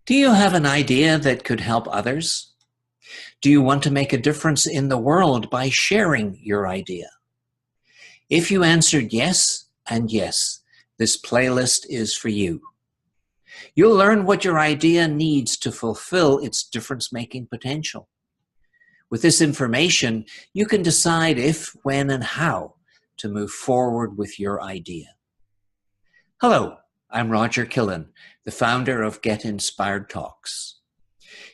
Do you have an idea that could help others? Do you want to make a difference in the world by sharing your idea? If you answered yes and yes, this playlist is for you. You'll learn what your idea needs to fulfill its difference-making potential. With this information, you can decide if, when, and how to move forward with your idea. Hello, I'm Roger Killen, the founder of Get Inspired Talks.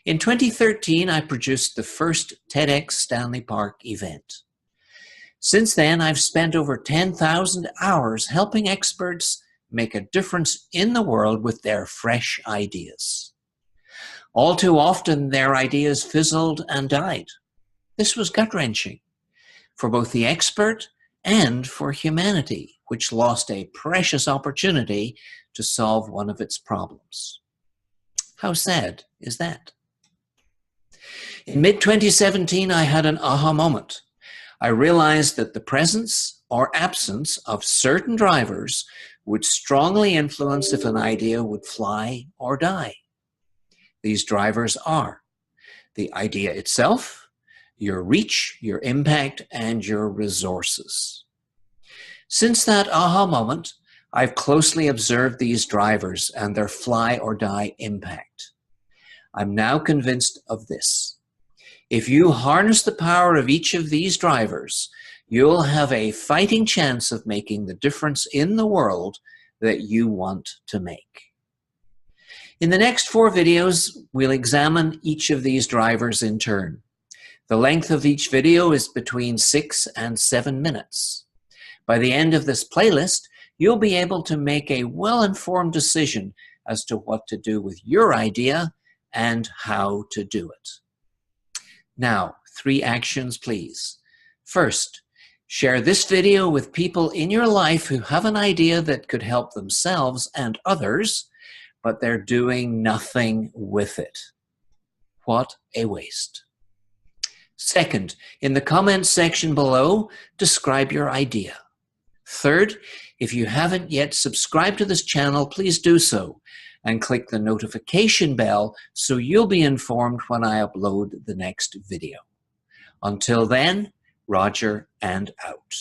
In 2013, I produced the first TEDx Stanley Park event. Since then, I've spent over 10,000 hours helping experts make a difference in the world with their fresh ideas. All too often, their ideas fizzled and died. This was gut-wrenching for both the expert and for humanity, which lost a precious opportunity to solve one of its problems. How sad is that? In mid-2017, I had an aha moment. I realized that the presence or absence of certain drivers would strongly influence if an idea would fly or die. These drivers are the idea itself, your reach, your impact, and your resources. Since that aha moment, I've closely observed these drivers and their fly or die impact. I'm now convinced of this. If you harness the power of each of these drivers, you'll have a fighting chance of making the difference in the world that you want to make. In the next 4 videos, we'll examine each of these drivers in turn. The length of each video is between 6 and 7 minutes. By the end of this playlist, you'll be able to make a well-informed decision as to what to do with your idea and how to do it. Now, 3 actions, please. First, share this video with people in your life who have an idea that could help themselves and others, but they're doing nothing with it. What a waste. Second, in the comments section below, describe your idea. Third, if you haven't yet subscribed to this channel, please do so and click the notification bell so you'll be informed when I upload the next video. Until then, Roger and out.